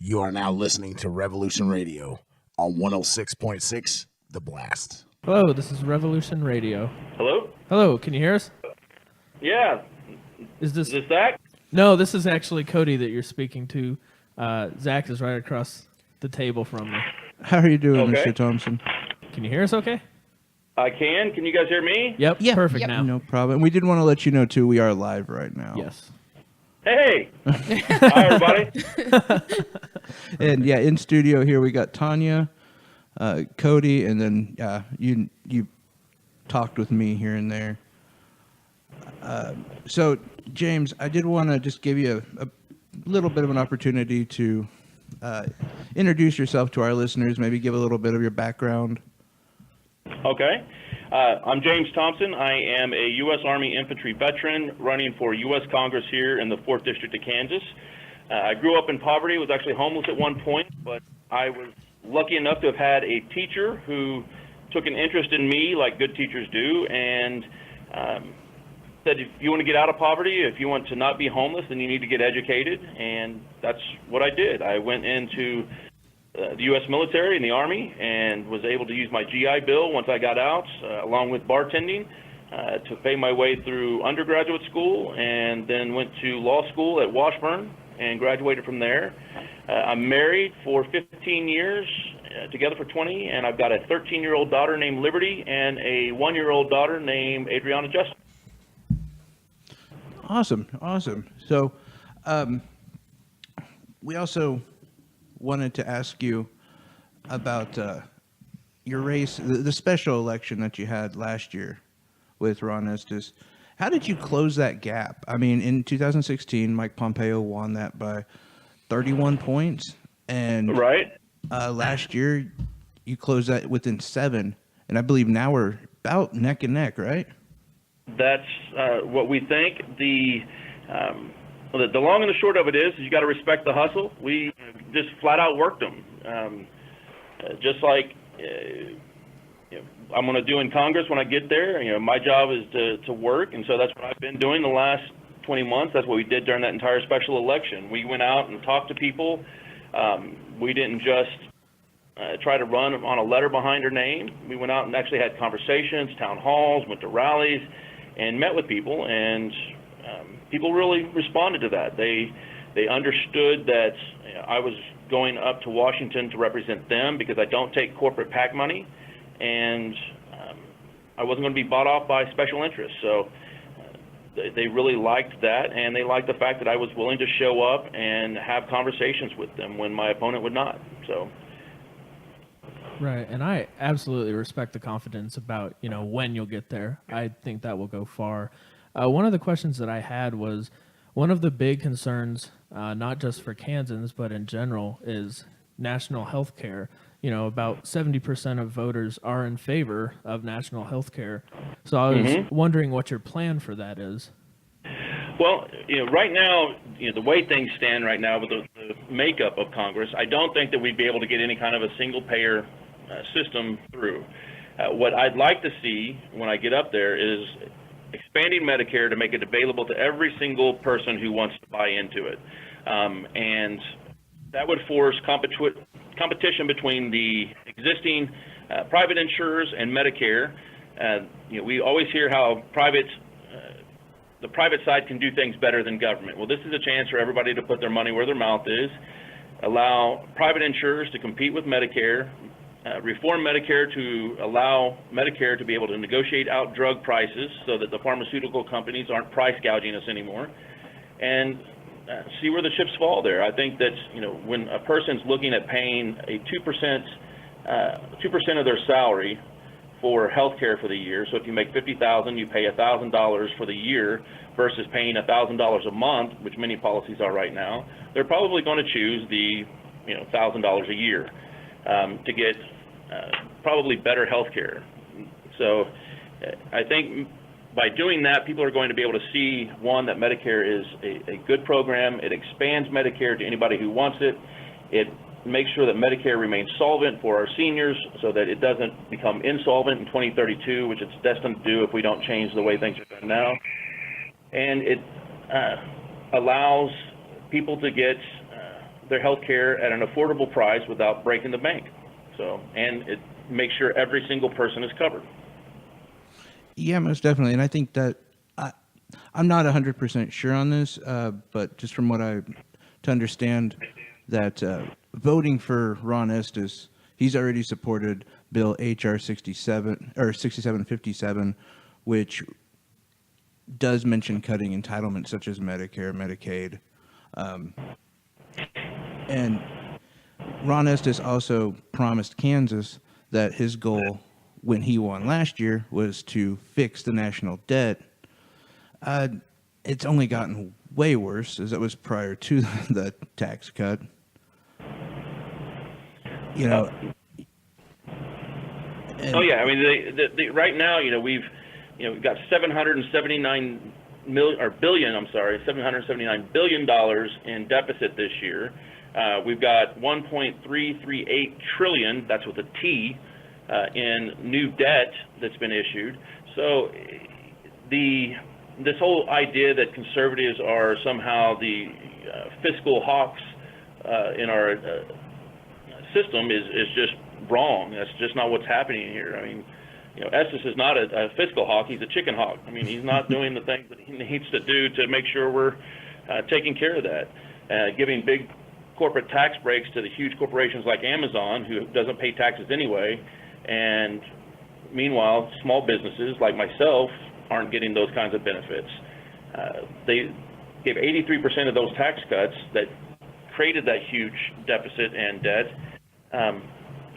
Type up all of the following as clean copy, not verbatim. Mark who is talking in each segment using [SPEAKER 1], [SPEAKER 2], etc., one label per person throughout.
[SPEAKER 1] You are now listening to Revolution Radio on 106.6 The Blast.
[SPEAKER 2] Hello, this is Revolution Radio.
[SPEAKER 3] Hello?
[SPEAKER 2] Hello, can you hear us?
[SPEAKER 3] Yeah.
[SPEAKER 2] Is this
[SPEAKER 3] Zach?
[SPEAKER 2] No, this is actually Cody that you're speaking to. Zach is right across the table from me.
[SPEAKER 4] How are you doing,
[SPEAKER 3] Okay.
[SPEAKER 4] Mr. Thompson?
[SPEAKER 2] Can you hear us okay?
[SPEAKER 3] I can. Can you guys hear me?
[SPEAKER 2] Yep, perfect now.
[SPEAKER 4] No problem. We did want to let you know, too, we are live right now.
[SPEAKER 2] Yes.
[SPEAKER 3] Hey! Hi, everybody.
[SPEAKER 4] And, yeah, in studio here we got Tanya, Cody, and then you talked with me here and there. So, James, I did want to just give you a little bit of an opportunity to introduce yourself to our listeners, maybe give a little bit of your background.
[SPEAKER 3] Okay. I'm James Thompson. I am a U.S. Army infantry veteran running for U.S. Congress here in the 4th District of Kansas. I grew up in poverty, was actually homeless at one point, but I was lucky enough to have had a teacher who took an interest in me like good teachers do, and said if you want to get out of poverty, if you want to not be homeless, then you need to get educated, and that's what I did. I went into the U.S. military and the Army and was able to use my GI Bill once I got out, along with bartending, to pay my way through undergraduate school, and then went to law school at Washburn and graduated from there. I'm married for 15 years, together for 20, and I've got a 13-year-old daughter named Liberty and a 1-year-old daughter named Adriana Justin.
[SPEAKER 4] Awesome. So, we also wanted to ask you about your race, the special election that you had last year with Ron Estes. How did you close that gap? I mean, in 2016, Mike Pompeo won that by 31 points, and
[SPEAKER 3] Right.
[SPEAKER 4] Last year you closed that within 7, and I believe now we're about neck and neck, right?
[SPEAKER 3] That's what we think. The long and the short of it is you got to respect the hustle. We just flat out worked them. Just like I'm going to do in Congress when I get there. My job is to work, and so that's what I've been doing the last 20 months. That's what we did during that entire special election. We went out and talked to people. We didn't just try to run on a letter behind her name. We went out and actually had conversations, town halls, went to rallies, and met with people, and people really responded to that. They understood that I was going up to Washington to represent them because I don't take corporate PAC money, and I wasn't going to be bought off by special interests. So they really liked that, and they liked the fact that I was willing to show up and have conversations with them when my opponent would not. So.
[SPEAKER 2] Right, and I absolutely respect the confidence about, when you'll get there. I think that will go far. One of the questions that I had was, one of the big concerns, not just for Kansans, but in general, is national health care. About 70% of voters are in favor of national health care. So I was wondering what your plan for that is.
[SPEAKER 3] Well, right now, the way things stand right now with the makeup of Congress, I don't think that we'd be able to get any kind of a single-payer system through. What I'd like to see when I get up there is expanding Medicare to make it available to every single person who wants to buy into it. And that would force competition between the existing private insurers and Medicare. We always hear how the private side can do things better than government. Well, this is a chance for everybody to put their money where their mouth is, allow private insurers to compete with Medicare, reform Medicare to allow Medicare to be able to negotiate out drug prices so that the pharmaceutical companies aren't price gouging us anymore, and see where the chips fall there. I think that when a person's looking at paying a 2% of their salary for health care for the year, so if you make $50,000, you pay $1,000 for the year versus paying $1,000 a month, which many policies are right now, they're probably going to choose the $1,000 a year to get probably better health care. So I think by doing that, people are going to be able to see, one, that Medicare is a good program. It expands Medicare to anybody who wants it. It makes sure that Medicare remains solvent for our seniors so that it doesn't become insolvent in 2032, which it's destined to do if we don't change the way things are done now. And it allows people to get their health care at an affordable price without breaking the bank. So, and it makes sure every single person is covered.
[SPEAKER 4] Yeah, most definitely. And I think that I'm not 100% sure on this, but just from what I to understand, that voting for Ron Estes, he's already supported Bill H.R. 6757, which does mention cutting entitlements such as Medicare, Medicaid, and Ron Estes also promised Kansas that his goal when he won last year was to fix the national debt. It's only gotten way worse, as it was prior to the tax cut. You know.
[SPEAKER 3] Oh yeah, I mean, right now, we've got $779 billion in deficit this year. We've got 1.338 trillion, that's with a T, in new debt that's been issued. So this whole idea that conservatives are somehow the fiscal hawks in our system is just wrong. That's just not what's happening here. I mean, Estes is not a fiscal hawk. He's a chicken hawk. I mean, he's not doing the things that he needs to do to make sure we're taking care of that. Giving big corporate tax breaks to the huge corporations like Amazon, who doesn't pay taxes anyway, and meanwhile, small businesses like myself aren't getting those kinds of benefits. They gave 83% of those tax cuts that created that huge deficit and debt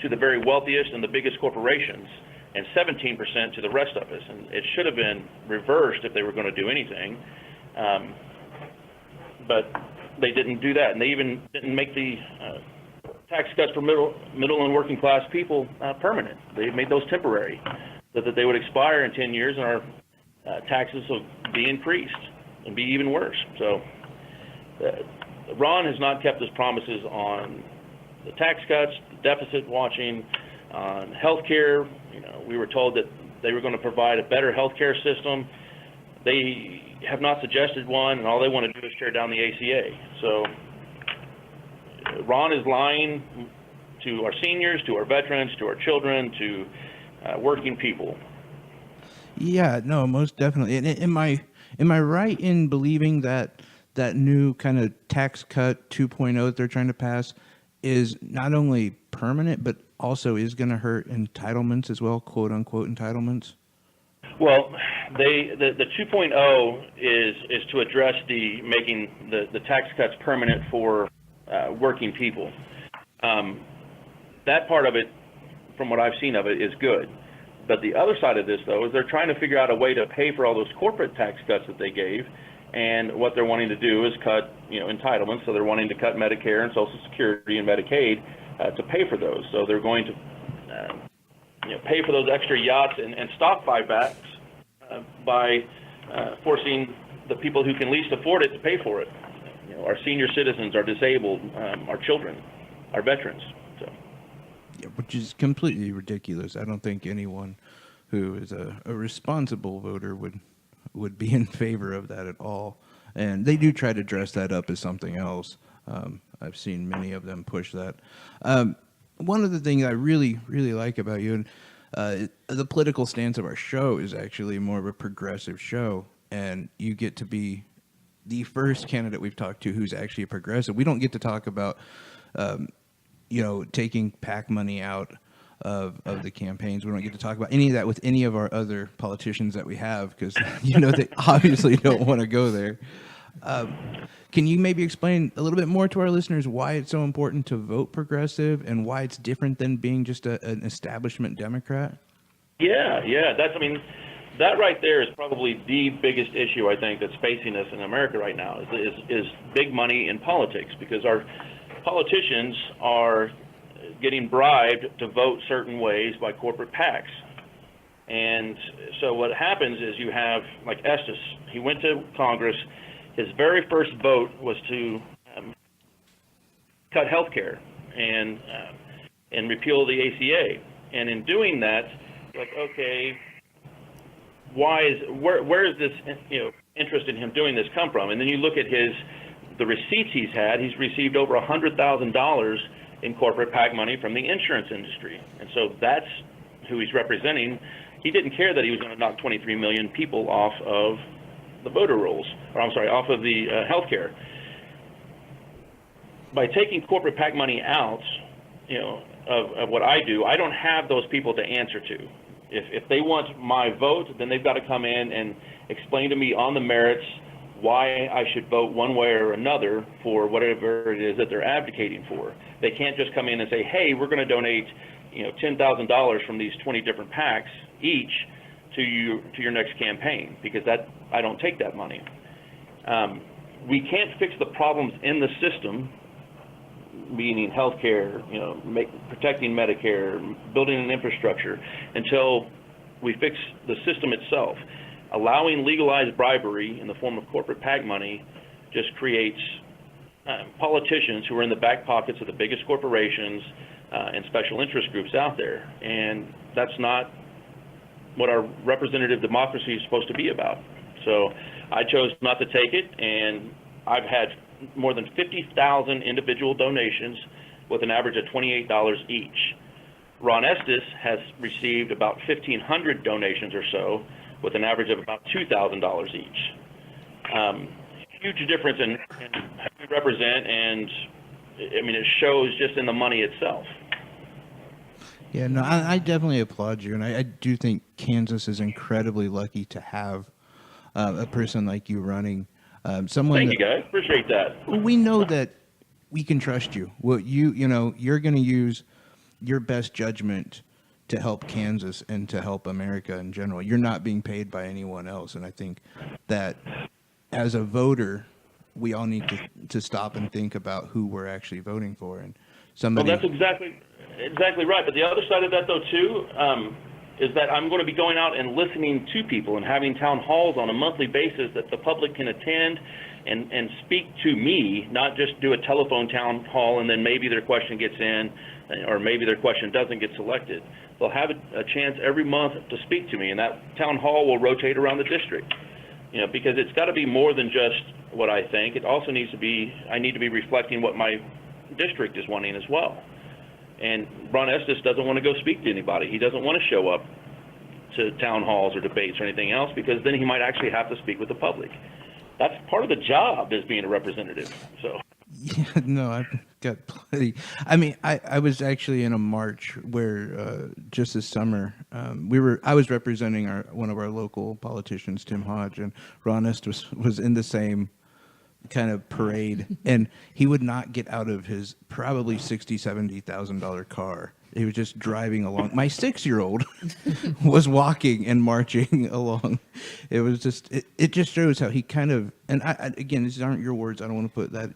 [SPEAKER 3] to the very wealthiest and the biggest corporations, and 17% to the rest of us. And it should have been reversed if they were going to do anything. But they didn't do that, and they even didn't make the tax cuts for middle and working class people permanent. They made those temporary, so that they would expire in 10 years, and our taxes will be increased and be even worse. So Ron has not kept his promises on the tax cuts, the deficit watching, on health care. We were told that they were going to provide a better health care system. They have not suggested one, and all they want to do is tear down the ACA. So Ron is lying to our seniors, to our veterans, to our children, to working people.
[SPEAKER 4] Yeah, no, most definitely. And am I right in believing that that new kind of tax cut 2.0 that they're trying to pass is not only permanent, but also is going to hurt entitlements as well, quote unquote entitlements?
[SPEAKER 3] Well, the 2.0 is to address making the tax cuts permanent for working people. That part of it, from what I've seen of it, is good. But the other side of this, though, is they're trying to figure out a way to pay for all those corporate tax cuts that they gave. And what they're wanting to do is cut, entitlements. So they're wanting to cut Medicare and Social Security and Medicaid to pay for those. So they're going to, pay for those extra yachts and stock buybacks by forcing the people who can least afford it to pay for it. Our senior citizens, our disabled, our children, our veterans. So.
[SPEAKER 4] Yeah, which is completely ridiculous. I don't think anyone who is a responsible voter would be in favor of that at all. And they do try to dress that up as something else. I've seen many of them push that. One of the things I really, really like about you, and the political stance of our show is actually more of a progressive show, and you get to be the first candidate we've talked to who's actually a progressive. We don't get to talk about, taking PAC money out of the campaigns. We don't get to talk about any of that with any of our other politicians that we have, because they obviously don't want to go there. Can you maybe explain a little bit more to our listeners why it's so important to vote progressive and why it's different than being just an establishment Democrat?
[SPEAKER 3] Yeah. That right there is probably the biggest issue I think that's facing us in America right now is big money in politics, because our politicians are getting bribed to vote certain ways by corporate PACs. And so what happens is you have, like Estes, he went to Congress. His very first vote was to cut health care and repeal the ACA. And in doing that, like, okay, where is this interest in him doing this come from? And then you look at his the receipts he's received over $100,000 in corporate PAC money from the insurance industry. And so that's who he's representing. He didn't care that he was going to knock 23 million people off of the voter rolls, or I'm sorry, off of the health care. By taking corporate PAC money out, of what I do, I don't have those people to answer to. If they want my vote, then they've got to come in and explain to me on the merits why I should vote one way or another for whatever it is that they're advocating for. They can't just come in and say, hey, we're going to donate $10,000 from these 20 different PACs each to your next campaign, because I don't take that money. We can't fix the problems in the system, meaning healthcare, protecting Medicare, building an infrastructure, until we fix the system itself. Allowing legalized bribery in the form of corporate PAC money just creates politicians who are in the back pockets of the biggest corporations and special interest groups out there. And that's not what our representative democracy is supposed to be about. So I chose not to take it, and I've had more than 50,000 individual donations with an average of $28 each. Ron Estes has received about 1,500 donations or so with an average of about $2,000 each. Huge difference in who we represent, and it shows just in the money itself.
[SPEAKER 4] Yeah, no, I definitely applaud you, and I do think Kansas is incredibly lucky to have a person like you running. Someone.
[SPEAKER 3] Thank you, guys. Appreciate that.
[SPEAKER 4] We know that we can trust you. Well, you're going to use your best judgment to help Kansas and to help America in general. You're not being paid by anyone else, and I think that as a voter, we all need to stop and think about who we're actually voting for. And somebody.
[SPEAKER 3] Well, that's exactly right. But the other side of that, though, too, is that I'm going to be going out and listening to people and having town halls on a monthly basis that the public can attend and speak to me, not just do a telephone town hall and then maybe their question gets in or maybe their question doesn't get selected. They'll have a chance every month to speak to me, and that town hall will rotate around the district. Because it's got to be more than just what I think. It also needs to be, I need to be reflecting what my district is wanting as well. And Ron Estes doesn't want to go speak to anybody. He doesn't want to show up to town halls or debates or anything else, because then he might actually have to speak with the public. That's part of the job as being a representative. So.
[SPEAKER 4] Yeah, no, I've got plenty. I mean, I was actually in a march where just this summer I was representing one of our local politicians, Tim Hodge, and Ron Estes was in the same kind of parade, and he would not get out of his probably $60,000-$70,000 car. He was just driving along. My 6-year-old was walking and marching along. It was just it just shows how he kind of, and again, these aren't your words. I don't want to put that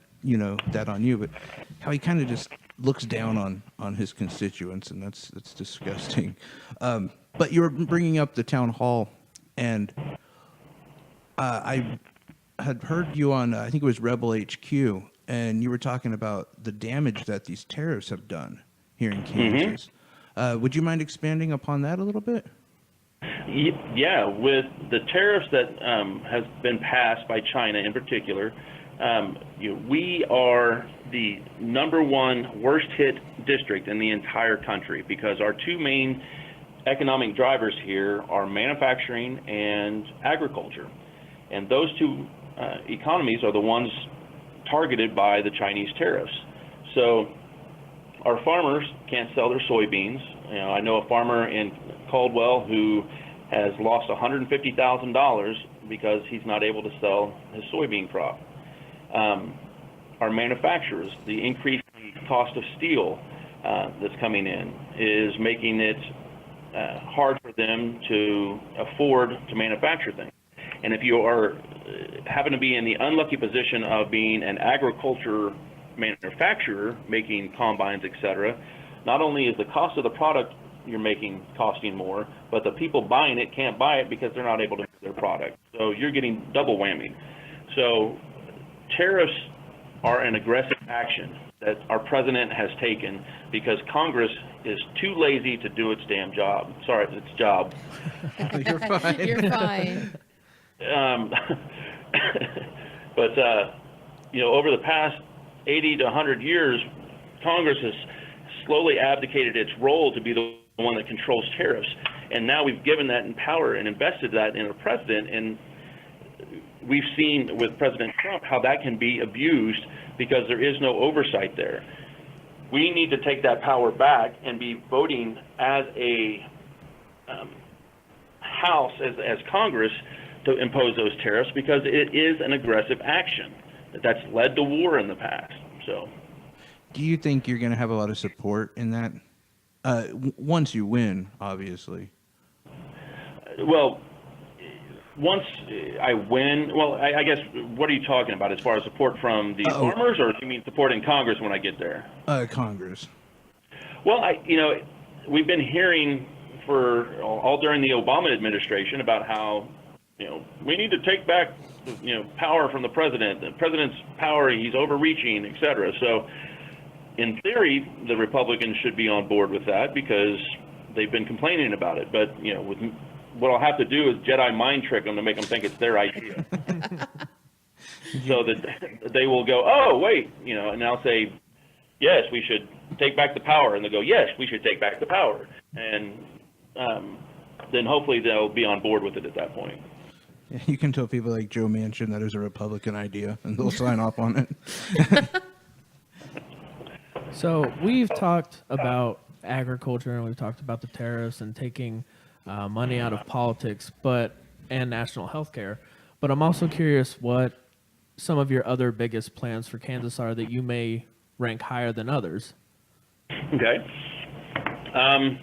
[SPEAKER 4] that on you, but how he kind of just looks down on his constituents, and that's disgusting. But you were bringing up the town hall, and I had heard you on, I think it was Rebel HQ, and you were talking about the damage that these tariffs have done here in Kansas. Mm-hmm. Would you mind expanding upon that a little bit?
[SPEAKER 3] Yeah, with the tariffs that has been passed by China in particular, we are the #1 worst hit district in the entire country, because our two main economic drivers here are manufacturing and agriculture. And those two economies are the ones targeted by the Chinese tariffs. So our farmers can't sell their soybeans. I know a farmer in Caldwell who has lost $150,000 because he's not able to sell his soybean crop. Our manufacturers, the increased cost of steel that's coming in is making it hard for them to afford to manufacture things. And if you happen to be in the unlucky position of being an agriculture manufacturer making combines, etc., not only is the cost of the product you're making costing more, but the people buying it can't buy it because they're not able to make their product. So you're getting double whammy. So tariffs are an aggressive action that our president has taken because Congress is too lazy to do its damn job. Sorry, its job.
[SPEAKER 4] You're fine.
[SPEAKER 5] You're fine.
[SPEAKER 3] But over the past 80 to 100 years, Congress has slowly abdicated its role to be the one that controls tariffs. And now we've given that in power and invested that in a president. And we've seen with President Trump how that can be abused because there is no oversight there. We need to take that power back and be voting as a House, as Congress, to impose those tariffs, because it is an aggressive action that's led to war in the past. So,
[SPEAKER 4] do you think you're going to have a lot of support in that once you win, obviously?
[SPEAKER 3] Well, once I win, well, I guess, what are you talking about as far as support from the farmers, or do you mean support in Congress when I get there?
[SPEAKER 4] Congress.
[SPEAKER 3] Well, we've been hearing for all during the Obama administration about how, we need to take back, power from the president. The president's power, he's overreaching, et cetera. So, in theory, the Republicans should be on board with that because they've been complaining about it. But, what I'll have to do is Jedi mind trick them to make them think it's their idea. So that they will go, oh, wait, and I'll say, yes, we should take back the power. And they'll go, yes, we should take back the power. And then hopefully they'll be on board with it at that point.
[SPEAKER 4] Yeah, you can tell people like Joe Manchin that is a Republican idea, and they'll sign off on it.
[SPEAKER 2] So we've talked about agriculture, and we've talked about the tariffs and taking money out of politics, and national health care. But I'm also curious what some of your other biggest plans for Kansas are that you may rank higher than others.
[SPEAKER 3] Okay. A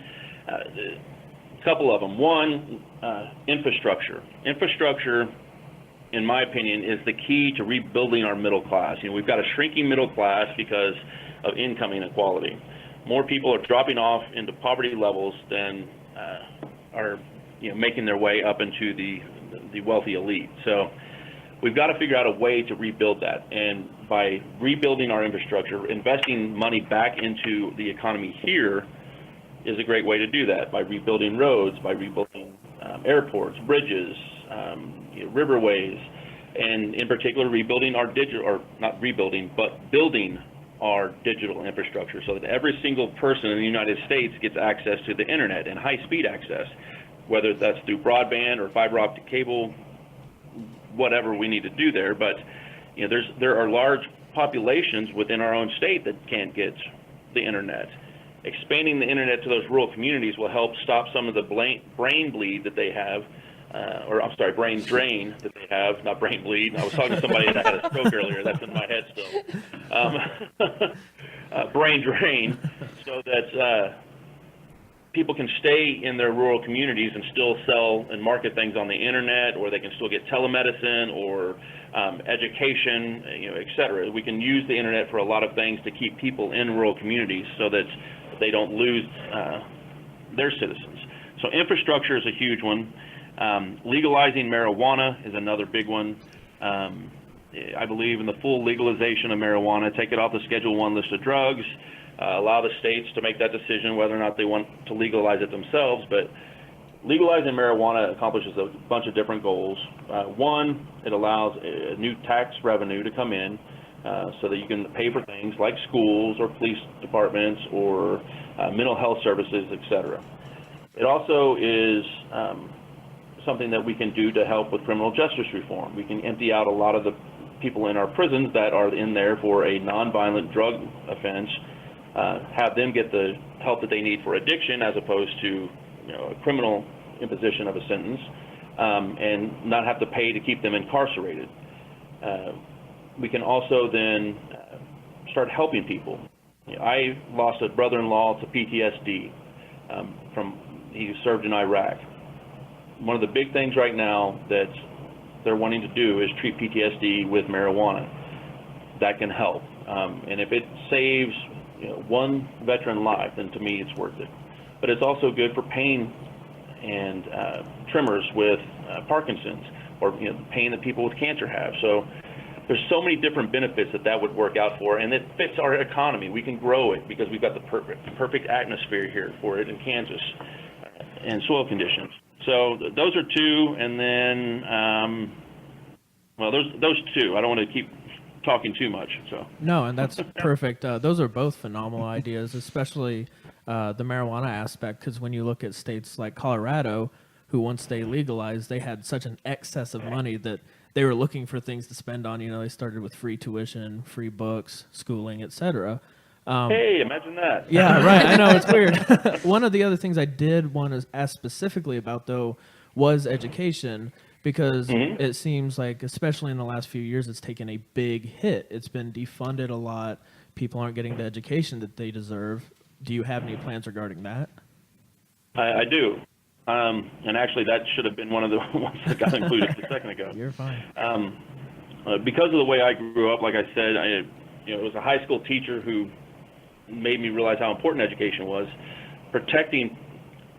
[SPEAKER 3] couple of them. One, infrastructure. Infrastructure, in my opinion, is the key to rebuilding our middle class. We've got a shrinking middle class because of income inequality. More people are dropping off into poverty levels than are making their way up into the wealthy elite. So we've got to figure out a way to rebuild that. And by rebuilding our infrastructure, investing money back into the economy here is a great way to do that, by rebuilding roads, by rebuilding airports, bridges, riverways, and in particular rebuilding our not rebuilding, but building our digital infrastructure so that every single person in the United States gets access to the internet and high-speed access, whether that's through broadband or fiber optic cable, whatever we need to do there. But there are large populations within our own state that can't get the internet. Expanding the internet to those rural communities will help stop some of the brain bleed that they have, brain drain that they have, not brain bleed. I was talking to somebody that had a stroke earlier. That's in my head still. Brain drain, so that people can stay in their rural communities and still sell and market things on the internet, or they can still get telemedicine or education, et cetera. We can use the internet for a lot of things to keep people in rural communities so that they don't lose their citizens. So infrastructure is a huge one. Legalizing marijuana is another big one. I believe in the full legalization of marijuana, take it off the Schedule I list of drugs, allow the states to make that decision whether or not they want to legalize it themselves. But legalizing marijuana accomplishes a bunch of different goals. One, it allows a new tax revenue to come in so that you can pay for things like schools or police departments or mental health services, et cetera. It also is something that we can do to help with criminal justice reform. We can empty out a lot of the people in our prisons that are in there for a nonviolent drug offense, have them get the help that they need for addiction as opposed to a criminal imposition of a sentence, and not have to pay to keep them incarcerated. We can also then start helping people. I lost a brother-in-law to PTSD he served in Iraq. One of the big things right now that they're wanting to do is treat PTSD with marijuana. That can help. And if it saves one veteran life, then to me it's worth it. But it's also good for pain and tremors with Parkinson's, or the pain that people with cancer have. So there's so many different benefits that would work out for, and it fits our economy. We can grow it because we've got the perfect atmosphere here for it in Kansas and soil conditions. So those are two, and then those two. I don't want to keep talking too much. So
[SPEAKER 2] No, and that's perfect. Those are both phenomenal ideas, especially the marijuana aspect, because when you look at states like Colorado, who once they legalized, they had such an excess of money that they were looking for things to spend on. You know, they started with free tuition, free books, schooling, etc.
[SPEAKER 3] hey, imagine that.
[SPEAKER 2] Yeah, right. I know, it's weird. One of the other things I did want to ask specifically about, though, was education, because it seems like, especially in the last few years, it's taken a big hit. It's been defunded a lot. People aren't getting the education that they deserve. Do you have any plans regarding that?
[SPEAKER 3] I do. And actually, that should have been one of the ones that got included a second ago.
[SPEAKER 2] You're fine.
[SPEAKER 3] Because of the way I grew up, like I said, it was a high school teacher who made me realize how important education was. Protecting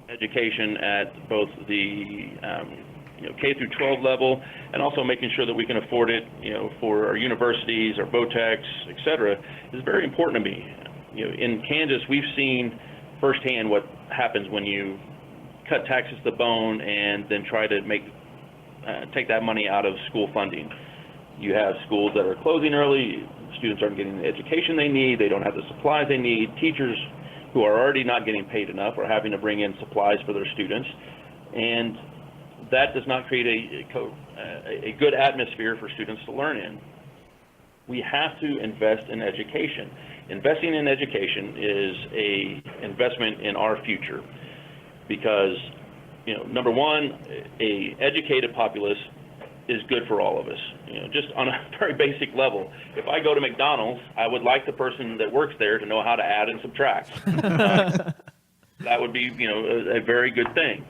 [SPEAKER 3] education at both the K through 12 level, and also making sure that we can afford it, for our universities, our VOTEX, et cetera, is very important to me. In Kansas, we've seen firsthand what happens when you cut taxes to the bone and then try to take that money out of school funding. You have schools that are closing early, students aren't getting the education they need, they don't have the supplies they need, teachers who are already not getting paid enough are having to bring in supplies for their students, and that does not create a good atmosphere for students to learn in. We have to invest in education. Investing in education is an investment in our future, because, number one, a educated populace is good for all of us. Just on a very basic level, if I go to McDonald's, I would like the person that works there to know how to add and subtract. That would be, a very good thing.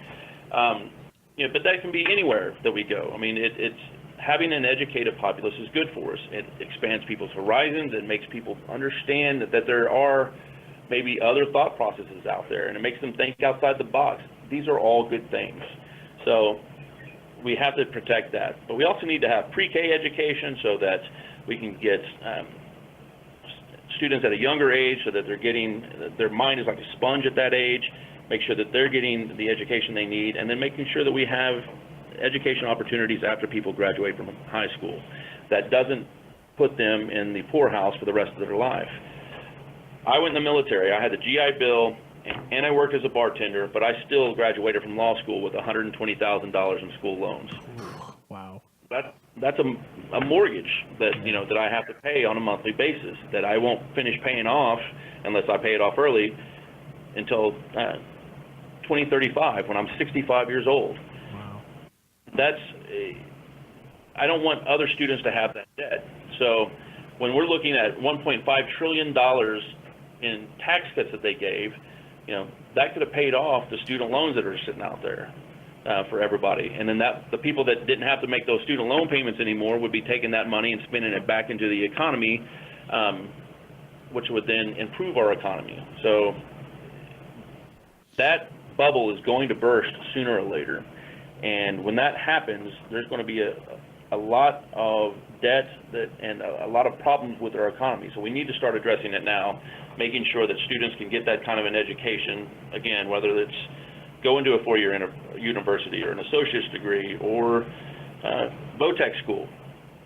[SPEAKER 3] But that can be anywhere that we go. I mean, it's having an educated populace is good for us. It expands people's horizons. It makes people understand that there are maybe other thought processes out there, and it makes them think outside the box. These are all good things. So we have to protect that. But we also need to have pre-K education so that we can get students at a younger age, so that their mind is like a sponge at that age, make sure that they're getting the education they need, and then making sure that we have education opportunities after people graduate from high school. That doesn't put them in the poorhouse for the rest of their life. I went in the military. I had the GI Bill, and I worked as a bartender, but I still graduated from law school with $120,000 in school loans.
[SPEAKER 2] Wow.
[SPEAKER 3] That's a mortgage that that I have to pay on a monthly basis, that I won't finish paying off unless I pay it off early until 2035, when I'm 65 years old.
[SPEAKER 2] Wow.
[SPEAKER 3] I don't want other students to have that debt. So when we're looking at $1.5 trillion in tax cuts that they gave, that could have paid off the student loans that are sitting out there for everybody. And then the people that didn't have to make those student loan payments anymore would be taking that money and spending it back into the economy, which would then improve our economy. So that bubble is going to burst sooner or later. And when that happens, there's going to be a lot of debt and a lot of problems with our economy. So we need to start addressing it now, making sure that students can get that kind of an education, again, whether it's go into a four-year university or an associate's degree or VOTEX school.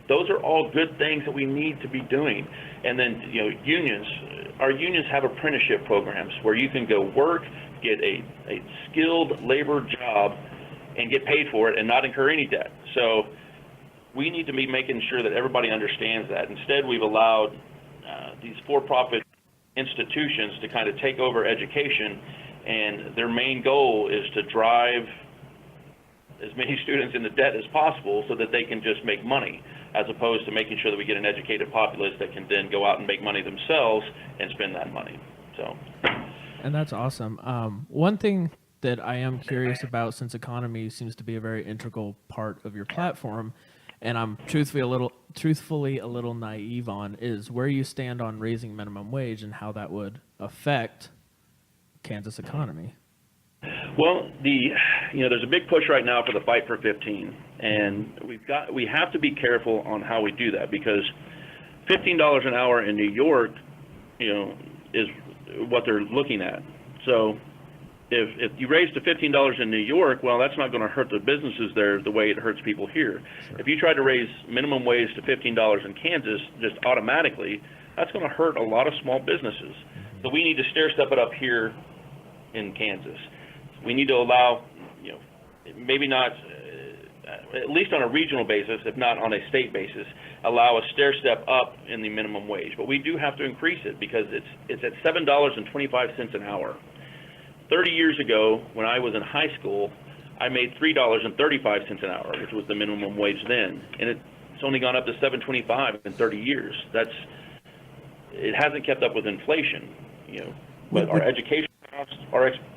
[SPEAKER 3] Those are all good things that we need to be doing. And then, unions, our unions have apprenticeship programs where you can go work, get a skilled labor job, and get paid for it and not incur any debt. So we need to be making sure that everybody understands that. Instead, we've allowed these for-profit institutions to kind of take over education, and their main goal is to drive as many students into debt as possible so that they can just make money, as opposed to making sure that we get an educated populace that can then go out and make money themselves and spend that money. So,
[SPEAKER 2] and that's awesome. One thing that I am curious about, since economy seems to be a very integral part of your platform, and I'm truthfully a little naive on, is where you stand on raising minimum wage and how that would affect Kansas economy.
[SPEAKER 3] Well, there's a big push right now for the Fight for 15, and we have to be careful on how we do that, because $15 an hour in New York, is what they're looking at. So if you raise to $15 in New York, well, that's not going to hurt the businesses there the way it hurts people here. Sure. If you try to raise minimum wage to $15 in Kansas, just automatically, that's going to hurt a lot of small businesses. So we need to stair step it up here in Kansas. We need to allow, maybe not, at least on a regional basis, if not on a state basis, allow a stair step up in the minimum wage. But we do have to increase it because it's at $7.25 an hour. 30 years ago, when I was in high school, I made $3.35 an hour, which was the minimum wage then, and it's only gone up to $7.25 in 30 years. It hasn't kept up with inflation, But our education costs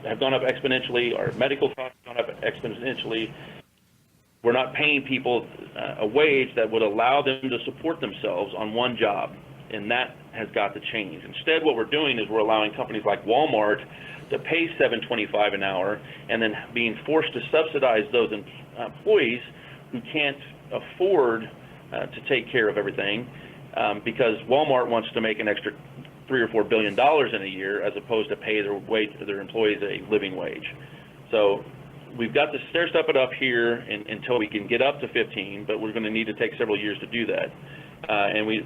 [SPEAKER 3] have gone up exponentially. Our medical costs have gone up exponentially. We're not paying people a wage that would allow them to support themselves on one job, and that has got to change. Instead, what we're doing is we're allowing companies like Walmart to pay $7.25 an hour, and then being forced to subsidize those employees who can't afford to take care of everything, because Walmart wants to make an extra $3 or $4 billion in a year, as opposed to pay their employees a living wage. So we've got to stair step it up here until we can get up to 15, but we're going to need to take several years to do that.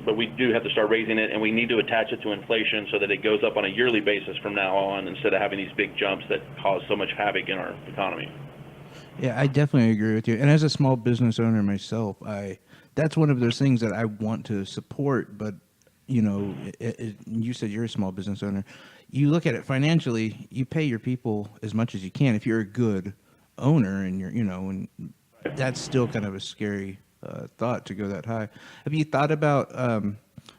[SPEAKER 3] But we do have to start raising it, and we need to attach it to inflation so that it goes up on a yearly basis from now on, instead of having these big jumps that cause so much havoc in our economy.
[SPEAKER 4] Yeah, I definitely agree with you. And as a small business owner myself, that's one of those things that I want to support. But you said you're a small business owner. You look at it financially. You pay your people as much as you can if you're a good owner, and and that's still kind of a scary thought to go that high. Have you thought about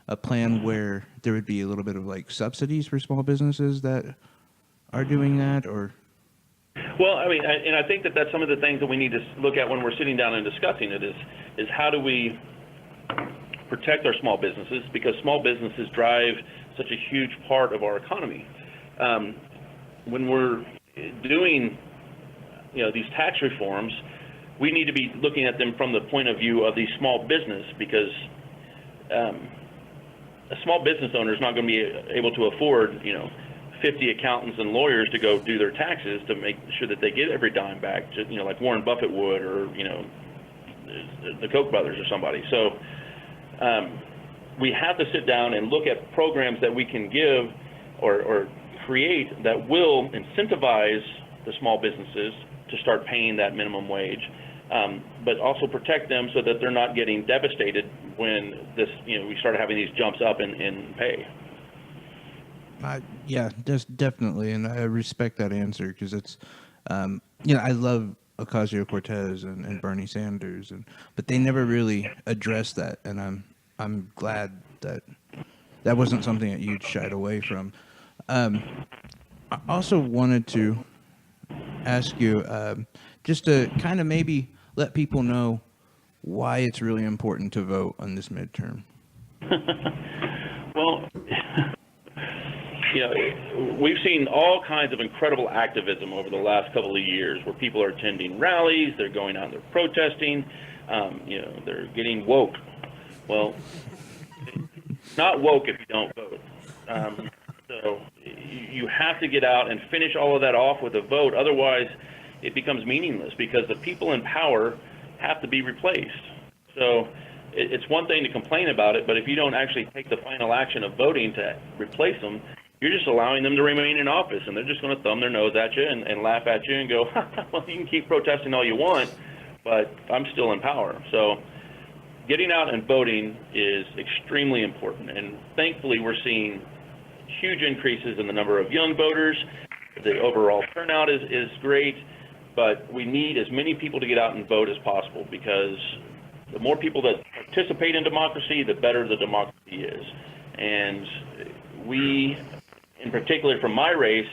[SPEAKER 4] a plan where there would be a little bit of like subsidies for small businesses that are doing that, or?
[SPEAKER 3] Well, I mean, and I think that's some of the things that we need to look at when we're sitting down and discussing it is how do we protect our small businesses, because small businesses drive such a huge part of our economy. When we're doing these tax reforms, we need to be looking at them from the point of view of the small business, because a small business owner is not going to be able to afford 50 accountants and lawyers to go do their taxes to make sure that they get every dime back, like Warren Buffett would, or the Koch brothers or somebody. So we have to sit down and look at programs that we can give or create that will incentivize the small businesses to start paying that minimum wage, but also protect them so that they're not getting devastated when we start having these jumps up in pay.
[SPEAKER 4] Yeah, just definitely, and I respect that answer, because it's, I love Ocasio-Cortez and Bernie Sanders, but they never really addressed that, and I'm glad that wasn't something that you shied away from. I also wanted to ask you, just to kind of maybe let people know why it's really important to vote on this midterm.
[SPEAKER 3] Well, we've seen all kinds of incredible activism over the last couple of years, where people are attending rallies, they're going out, they're protesting, they're getting woke. Well, not woke if you don't vote. So you have to get out and finish all of that off with a vote. Otherwise, it becomes meaningless, because the people in power have to be replaced. So it's one thing to complain about it, but if you don't actually take the final action of voting to replace them, you're just allowing them to remain in office, and they're just going to thumb their nose at you and laugh at you and go, well, you can keep protesting all you want, but I'm still in power. So getting out and voting is extremely important, and thankfully we're seeing huge increases in the number of young voters. The overall turnout is great, but we need as many people to get out and vote as possible, because the more people that participate in democracy, the better the democracy is. And we, in particular from my race,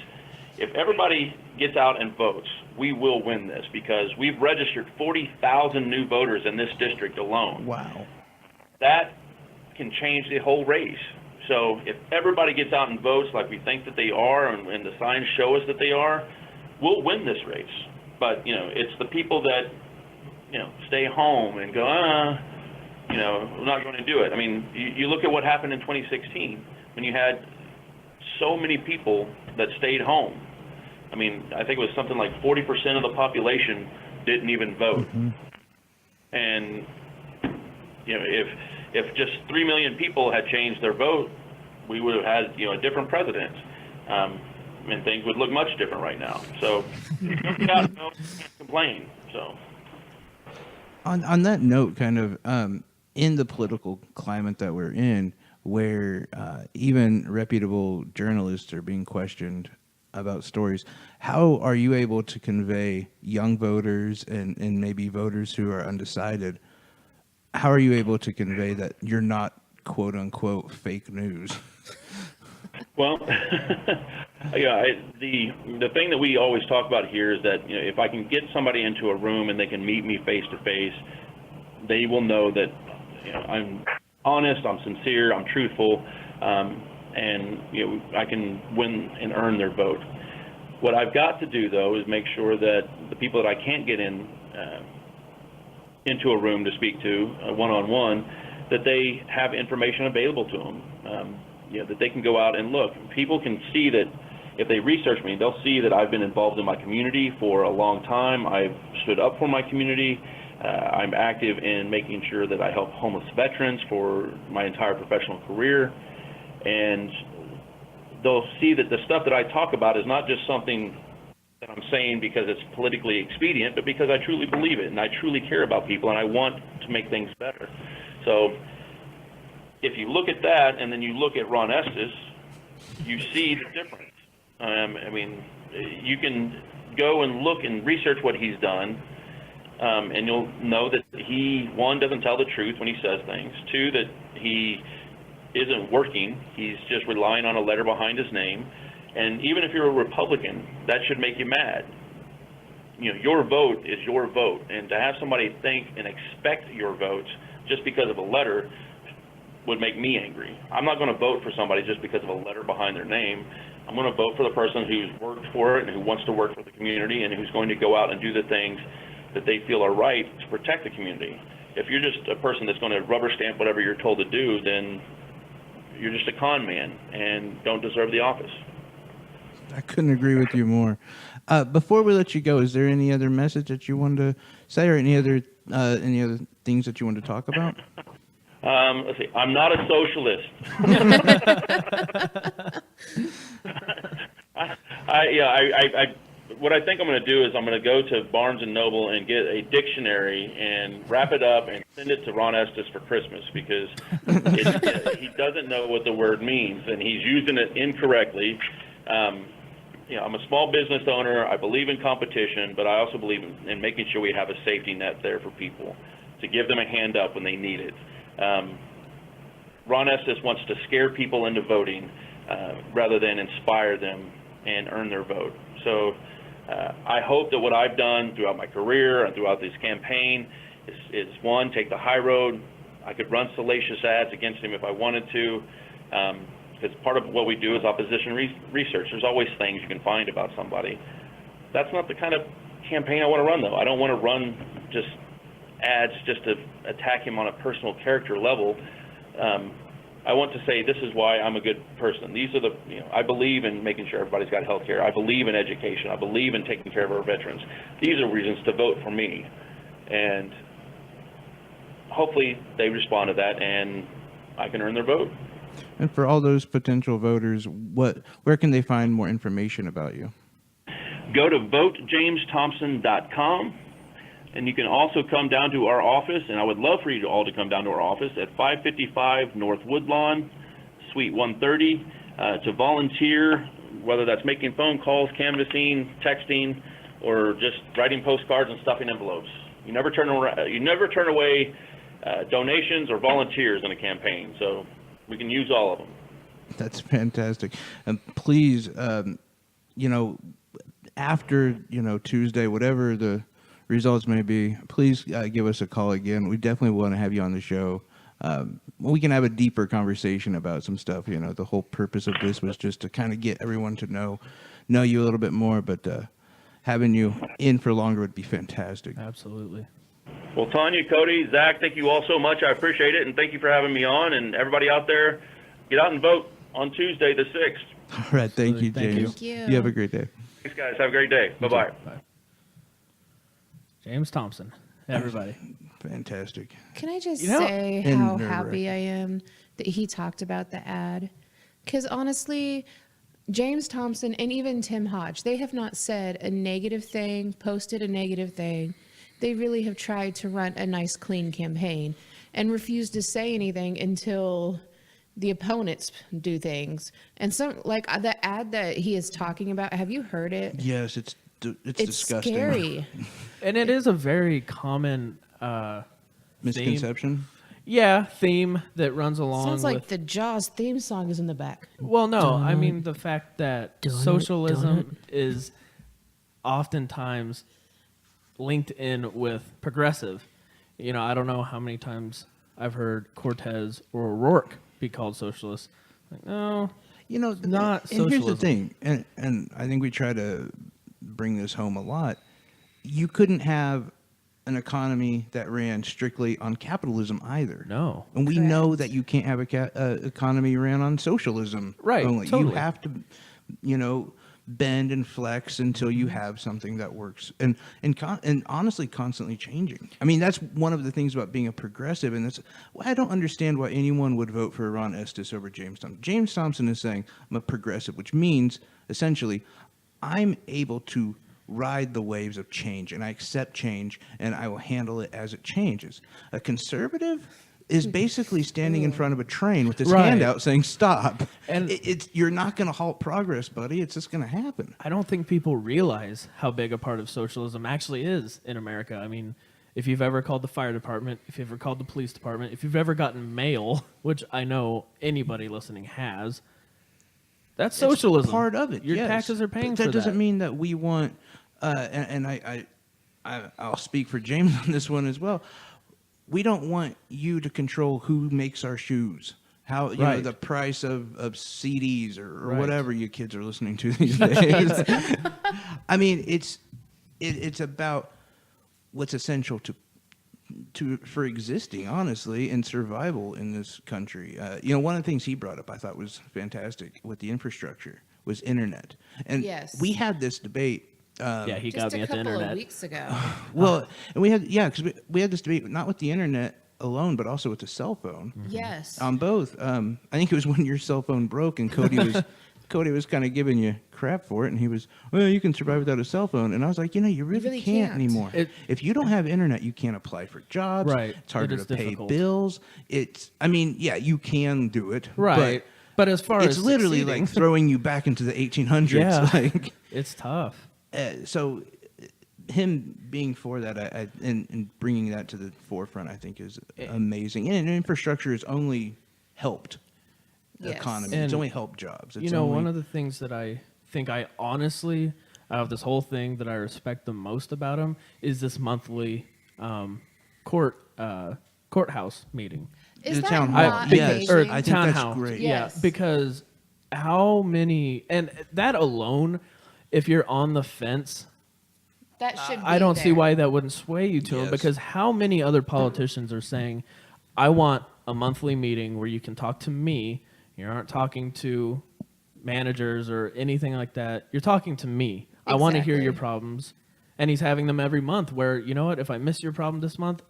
[SPEAKER 3] if everybody gets out and votes, we will win this, because we've registered 40,000 new voters in this district alone.
[SPEAKER 4] Wow.
[SPEAKER 3] That can change the whole race. So if everybody gets out and votes like we think that they are, and the signs show us that they are, we'll win this race. But, it's the people that, stay home and go, we're not going to do it. I mean, you look at what happened in 2016 when you had so many people that stayed home. I mean, I think it was something like 40% of the population didn't even vote. And, you know, if just 3 million people had changed their vote, we would have had, you know, a different president. And things would look much different right now. So, can't complain. So,
[SPEAKER 4] On that note, kind of in the political climate that we're in, where even reputable journalists are being questioned about stories, how are you able to convey young voters and maybe voters who are undecided? How are you able to convey that you're not quote unquote fake news?
[SPEAKER 3] Well, yeah, the thing that we always talk about here is that, you know, if I can get somebody into a room and they can meet me face to face, they will know that, you know, I'm honest, I'm sincere, I'm truthful, and, you know, I can win and earn their vote. What I've got to do, though, is make sure that the people that I can't get into a room to speak to one-on-one, that they have information available to them. You know, that they can go out and look. People can see that if they research me, they'll see that I've been involved in my community for a long time. I've stood up for my community. I'm active in making sure that I help homeless veterans for my entire professional career. And they'll see that the stuff that I talk about is not just something that I'm saying because it's politically expedient, but because I truly believe it and I truly care about people and I want to make things better. So if you look at that and then you look at Ron Estes, you see the difference. I mean, you can go and look and research what he's done, and you'll know that he, one, doesn't tell the truth when he says things. Two, that he isn't working. He's just relying on a letter behind his name. And even if you're a Republican, that should make you mad. You know, your vote is your vote. And to have somebody think and expect your vote just because of a letter would make me angry. I'm not going to vote for somebody just because of a letter behind their name. I'm going to vote for the person who's worked for it and who wants to work for the community and who's going to go out and do the things that they feel are right to protect the community. If you're just a person that's going to rubber stamp whatever you're told to do, then you're just a con man and don't deserve the office.
[SPEAKER 4] I couldn't agree with you more. Before we let you go, is there any other message that you wanted to say, or any other things that you want to talk about?
[SPEAKER 3] Let's see. I'm not a socialist. What I think I'm going to do is I'm going to go to Barnes and Noble and get a dictionary and wrap it up and send it to Ron Estes for Christmas, because he doesn't know what the word means and he's using it incorrectly. You know, I'm a small business owner. I believe in competition, but I also believe in making sure we have a safety net there for people to give them a hand up when they need it. Ron Estes wants to scare people into voting rather than inspire them and earn their vote. So I hope that what I've done throughout my career and throughout this campaign is one, take the high road. I could run salacious ads against him if I wanted to, because part of what we do is opposition research. There's always things you can find about somebody. That's not the kind of campaign I want to run, though. I don't want to run just ads just to attack him on a personal character level. I want to say this is why I'm a good person. These are the, you know, I believe in making sure everybody's got health care. I believe in education. I believe in taking care of our veterans. These are reasons to vote for me. And hopefully they respond to that and I can earn their vote.
[SPEAKER 4] And for all those potential voters, where can they find more information about you?
[SPEAKER 3] Go to votejamesthompson.com. And you can also come down to our office, and I would love for you all to come down to our office at 555 North Woodlawn, Suite 130, to volunteer, whether that's making phone calls, canvassing, texting, or just writing postcards and stuffing envelopes. You never turn away donations or volunteers in a campaign, so we can use all of them. That's
[SPEAKER 4] fantastic. And please, you know, after, you know, Tuesday, whatever the results may be, please give us a call again. We definitely want to have you on the show. We can have a deeper conversation about some stuff. You know, the whole purpose of this was just to kind of get everyone to know you a little bit more, but having you in for longer would be fantastic.
[SPEAKER 2] Absolutely.
[SPEAKER 3] Well, Tanya, Cody, Zach, thank you all so much. I appreciate it, and thank you for having me on. And everybody out there, get out and vote on Tuesday the 6th.
[SPEAKER 4] All right, thank you, James.
[SPEAKER 5] Thank you.
[SPEAKER 4] You have a great day.
[SPEAKER 3] Thanks, guys. Have a great day. Bye-bye.
[SPEAKER 2] Bye. James Thompson, everybody.
[SPEAKER 4] Fantastic.
[SPEAKER 5] Can I just
[SPEAKER 2] You know-
[SPEAKER 5] say
[SPEAKER 4] And
[SPEAKER 5] how
[SPEAKER 4] nerve-wracking.
[SPEAKER 5] happy I am that he talked about the ad? Because honestly, James Thompson and even Tim Hodge, they have not said a negative thing, posted a negative thing. They really have tried to run a nice, clean campaign and refused to say anything until the opponents do things. And some, like the ad that he is talking about, have you heard it?
[SPEAKER 4] Yes, it's
[SPEAKER 5] It's
[SPEAKER 4] disgusting.
[SPEAKER 5] scary.
[SPEAKER 2] And it is a very common
[SPEAKER 4] Misconception.
[SPEAKER 2] theme that runs along
[SPEAKER 5] Sounds
[SPEAKER 2] with
[SPEAKER 5] like the Jaws theme song is in the back.
[SPEAKER 2] Well, no, I mean the fact that
[SPEAKER 5] Dun it,
[SPEAKER 2] socialism
[SPEAKER 5] dun
[SPEAKER 2] is oftentimes linked in with progressive. You know, I don't know how many times I've heard Cortez or O'Rourke be called socialist. Like, no,
[SPEAKER 4] You know,
[SPEAKER 2] not
[SPEAKER 4] and here's the
[SPEAKER 2] socialism.
[SPEAKER 4] thing, and I think we try to bring this home a lot. You couldn't have an economy that ran strictly on capitalism either.
[SPEAKER 2] No.
[SPEAKER 4] And we know
[SPEAKER 5] Correct.
[SPEAKER 4] that you can't have a economy ran on socialism.
[SPEAKER 2] Right,
[SPEAKER 4] Only. You
[SPEAKER 2] totally.
[SPEAKER 4] have to, bend and flex until you have something that works. And honestly, constantly changing. I mean, that's one of the things about being a progressive. And that's I don't understand why anyone would vote for Ron Estes over James Thompson. James Thompson is saying, I'm a progressive, which means, essentially, I'm able to ride the waves of change, and I accept change, and I will handle it as it changes. A conservative is basically standing in front of a train with his
[SPEAKER 2] Right.
[SPEAKER 4] hand out saying, stop.
[SPEAKER 2] And-
[SPEAKER 4] It's you're not going to halt progress, buddy. It's just going to happen.
[SPEAKER 2] I don't think people realize how big a part of socialism actually is in America. I mean, if you've ever called the fire department, if you've ever called the police department, if you've ever gotten mail, which I know anybody listening has, that's socialism.
[SPEAKER 4] It's part of it.
[SPEAKER 2] Your
[SPEAKER 4] yes.
[SPEAKER 2] taxes are paying
[SPEAKER 4] But
[SPEAKER 2] for
[SPEAKER 4] that.
[SPEAKER 2] that.
[SPEAKER 4] Doesn't mean that we want, I'll speak for James on this one as well. We don't want you to control who makes our shoes. How
[SPEAKER 2] Right.
[SPEAKER 4] the price of CDs or
[SPEAKER 2] Right.
[SPEAKER 4] whatever you kids are listening to these days. I mean, it's about what's essential for existing, honestly, and survival in this country. One of the things he brought up I thought was fantastic with the infrastructure was internet, and
[SPEAKER 5] Yes.
[SPEAKER 4] we had this debate.
[SPEAKER 2] Yeah, he got
[SPEAKER 5] Just
[SPEAKER 2] me
[SPEAKER 5] a
[SPEAKER 2] at the
[SPEAKER 5] couple
[SPEAKER 2] internet.
[SPEAKER 5] of weeks ago.
[SPEAKER 4] Well, and we had because we had this debate not with the internet alone, but also with the cell phone.
[SPEAKER 5] Yes.
[SPEAKER 4] On both, I think it was when your cell phone broke and Cody was kind of giving you crap for it, and he was, well, you can survive without a cell phone, and I was like, you really,
[SPEAKER 5] really
[SPEAKER 4] can't
[SPEAKER 5] can't.
[SPEAKER 4] anymore. If you don't have internet, you can't apply for jobs.
[SPEAKER 2] Right.
[SPEAKER 4] It's harder
[SPEAKER 2] It is
[SPEAKER 4] to pay
[SPEAKER 2] difficult.
[SPEAKER 4] bills. You can do it.
[SPEAKER 2] Right. But as far
[SPEAKER 4] It's
[SPEAKER 2] as
[SPEAKER 4] literally
[SPEAKER 2] succeeding-
[SPEAKER 4] like throwing you back into the 1800s.
[SPEAKER 2] Yeah.
[SPEAKER 4] Like,
[SPEAKER 2] it's tough.
[SPEAKER 4] so him being for that and bringing that to the forefront, I think is amazing. And infrastructure has only helped the
[SPEAKER 5] Yes.
[SPEAKER 4] economy.
[SPEAKER 2] And,
[SPEAKER 4] it's only helped jobs. It's
[SPEAKER 2] one of the things that I think I honestly, out of this whole thing that I respect the most about him is this monthly courthouse meeting.
[SPEAKER 5] Is
[SPEAKER 4] the
[SPEAKER 5] that
[SPEAKER 4] town hall.
[SPEAKER 5] not
[SPEAKER 4] Yes.
[SPEAKER 5] amazing?
[SPEAKER 4] I think
[SPEAKER 2] town
[SPEAKER 4] that's
[SPEAKER 2] house.
[SPEAKER 4] great.
[SPEAKER 2] Yeah,
[SPEAKER 5] Yes.
[SPEAKER 2] because how many, and that alone, if you're on the fence,
[SPEAKER 5] That should be
[SPEAKER 2] I don't see
[SPEAKER 5] there.
[SPEAKER 2] why that wouldn't sway you to him,
[SPEAKER 4] Yes.
[SPEAKER 2] because how many other politicians are saying, I want a monthly meeting where you can talk to me, you aren't talking to managers or anything like that, you're talking to me. I want to hear your
[SPEAKER 5] Exactly.
[SPEAKER 2] problems. And he's having them every month where, you know what, if I miss your problem this month,